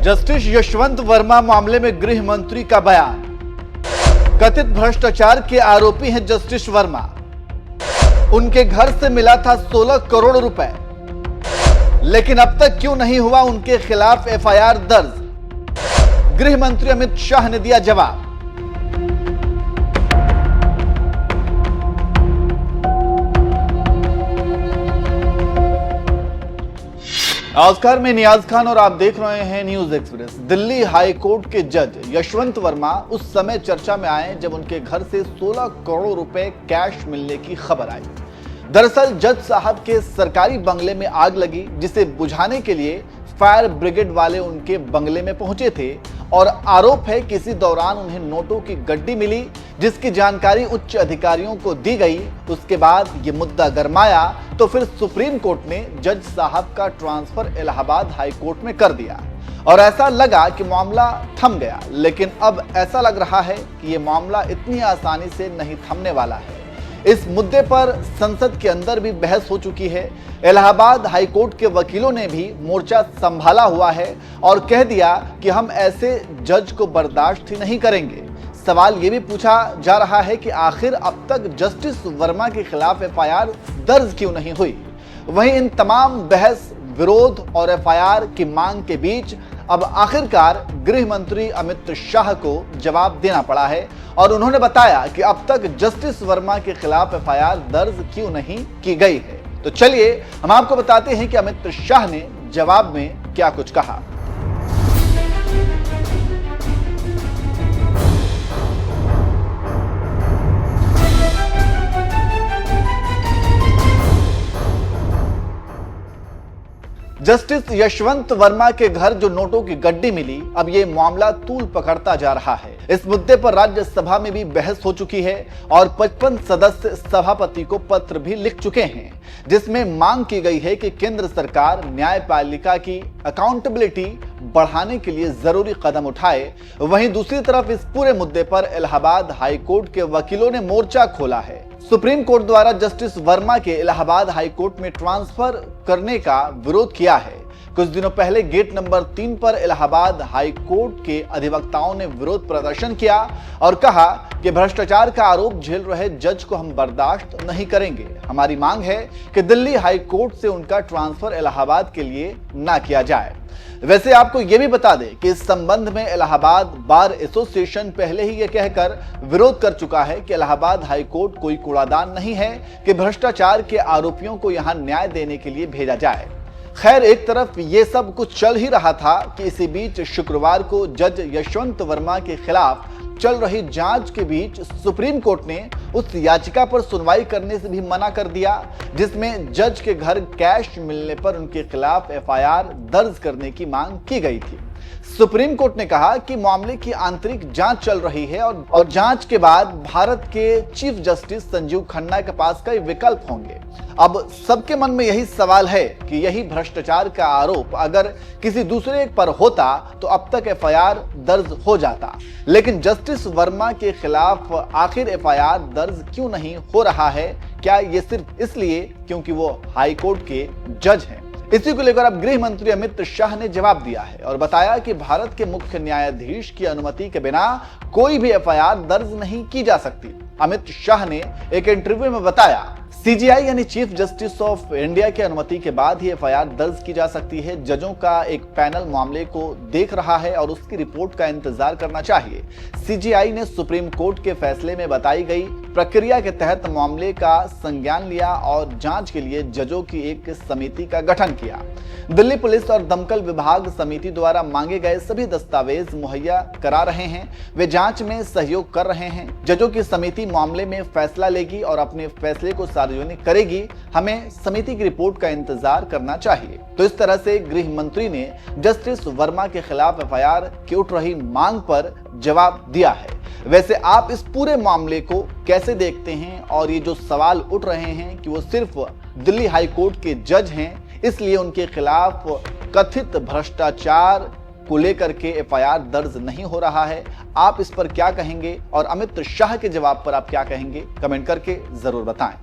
Justice Yashwant Verma मामले में गृह मंत्री का बयान। कथित भ्रष्टाचार के आरोपी हैं जस्टिस वर्मा। उनके घर से मिला था 16 करोड़ रुपए, लेकिन अब तक क्यों नहीं हुआ उनके खिलाफ एफआईआर दर्ज? गृह मंत्री अमित शाह ने दिया जवाब। नमस्कार, मैं नियाज खान और आप देख रहे हैं news express. Delhi high court के जज यशवंत वर्मा उस समय चर्चा में आए जब उनके घर से 16 करोड़ रुपए कैश मिलने की खबर आई। दरअसल जज साहब के सरकारी बंगले में आग लगी, जिसे बुझाने के लिए फायर ब्रिगेड वाले उनके बंगले में पहुंचे थे और आरोप है कि इसी दौरान उन्हें नोटों की गड्डी मिली, जिसकी जानकारी उच्च अधिकारियों को दी गई। उसके बाद ये मुद्दा गरमाया तो फिर सुप्रीम कोर्ट ने जज साहब का ट्रांसफर इलाहाबाद हाई कोर्ट में कर दिया और ऐसा लगा कि मामला थम गया। लेकिन अब ऐसा लग रहा है कि ये मामला इतनी आसानी से नहीं थमने वाला है। इस मुद्दे पर संसद के अंदर भी बहस हो चुकी है। इलाहाबाद हाई कोर्ट के वकीलों ने भी मोर्चा संभाला हुआ है और कह दिया कि हम ऐसे जज को बर्दाश्त ही नहीं करेंगे। सवाल ये भी पूछा जा रहा है कि आखिर अब तक जस्टिस वर्मा के खिलाफ एफआईआर दर्ज क्यों नहीं हुई। वहीं इन तमाम बहस, विरोध और एफआईआर की मांग के बीच अब आखिरकार गृह मंत्री अमित शाह को जवाब देना पड़ा है और उन्होंने बताया कि अब तक जस्टिस वर्मा के खिलाफ एफआईआर दर्ज क्यों नहीं की गई है। तो चलिए हम आपको बताते हैं कि अमित शाह ने जवाब में क्या कुछ कहा। जस्टिस यशवंत वर्मा के घर जो नोटों की गड्डी मिली, अब ये मामला तूल पकड़ता जा रहा है। इस मुद्दे पर राज्यसभा में भी बहस हो चुकी है और 55 सदस्य सभापति को पत्र भी लिख चुके हैं, जिसमें मांग की गई है कि केंद्र सरकार न्यायपालिका की अकाउंटेबिलिटी बढ़ाने के लिए जरूरी कदम उठाए। वहीं दूसरी तरफ इस पूरे मुद्दे पर इलाहाबाद हाई कोर्ट के वकीलों ने मोर्चा खोला है। सुप्रीम कोर्ट द्वारा जस्टिस वर्मा के इलाहाबाद हाई कोर्ट में ट्रांसफर करने का विरोध किया है। कुछ दिनों पहले गेट नंबर 3 पर इलाहाबाद हाई कोर्ट के अधिवक्ताओं ने विरोध प्रदर्शन किया और कहा कि भ्रष्टाचार का आरोप झेल रहे जज को हम बर्दाश्त नहीं करेंगे। हमारी मांग है कि दिल्ली हाई कोर्ट से उनका ट्रांसफर इलाहाबाद के लिए ना किया जाए। वैसे आपको यह भी बता दें कि इस संबंध में इलाहाबाद बार एसोसिएशन पहले ही यह कहकर विरोध कर चुका है कि इलाहाबाद हाई कोर्ट कोई कूड़ादान नहीं है कि भ्रष्टाचार के आरोपियों को यहां न्याय देने के लिए भेजा जाए। खैर, एक तरफ ये सब कुछ चल ही रहा था कि इसी बीच शुक्रवार को जज यशवंत वर्मा के खिलाफ चल रही जांच के बीच सुप्रीम कोर्ट ने उस याचिका पर सुनवाई करने से भी मना कर दिया, जिसमें जज के घर कैश मिलने पर उनके खिलाफ एफआईआर दर्ज करने की मांग की गई थी। सुप्रीम कोर्ट ने कहा कि मामले की आंतरिक जांच चल रही है और जांच के बाद भारत के चीफ जस्टिस संजीव खन्ना के पास कई विकल्प होंगे। अब सबके मन में यही सवाल है कि यही भ्रष्टाचार का आरोप अगर किसी दूसरे पर होता तो अब तक एफआईआर दर्ज हो जाता, लेकिन जस्टिस वर्मा के खिलाफ आखिर एफआईआर दर्ज क्यों नहीं हो रहा है? क्या ये सिर्फ इसलिए क्योंकि वो हाई कोर्ट के जज हैं? इसी को लेकर अब गृह मंत्री अमित शाह ने जवाब दिया है और बताया कि भारत के मुख्य न्यायाधीश की अनुमति के बिना कोई भी एफआईआर दर्ज नहीं की जा सकती। अमित शाह ने एक इंटरव्यू में बताया, सीजीआई यानी चीफ जस्टिस ऑफ इंडिया की अनुमति के बाद ही एफआईआर दर्ज की जा सकती है। जजों का एक पैनल मामले को देख रहा है और उसकी रिपोर्ट का इंतजार करना चाहिए। सीजीआई ने सुप्रीम कोर्ट के फैसले में बताई गई प्रक्रिया के तहत मामले का संज्ञान लिया और जांच के लिए जजों की एक समिति का गठन किया। दिल्ली पुलिस और दमकल विभाग समिति द्वारा मांगे गए सभी दस्तावेज मुहैया करा रहे हैं। वे जांच में सहयोग कर रहे हैं। जजों की समिति मामले में फैसला लेगी और अपने फैसले को सार्वजनिक करेगी। हमें समिति की रिपोर्ट का इंतजार करना चाहिए। तो इस तरह से गृह मंत्री ने जस्टिस वर्मा के खिलाफ एफआईआर की उठ रही मांग पर जवाब दिया है। वैसे आप इस पूरे मामले को कैसे देखते हैं? और ये जो सवाल उठ रहे हैं कि वो सिर्फ दिल्ली हाई कोर्ट के जज हैं, इसलिए उनके खिलाफ कथित भ्रष्टाचार को लेकर के एफआईआर दर्ज नहीं हो रहा है, आप इस पर क्या कहेंगे? और अमित शाह के जवाब पर आप क्या कहेंगे? कमेंट करके जरूर बताएं।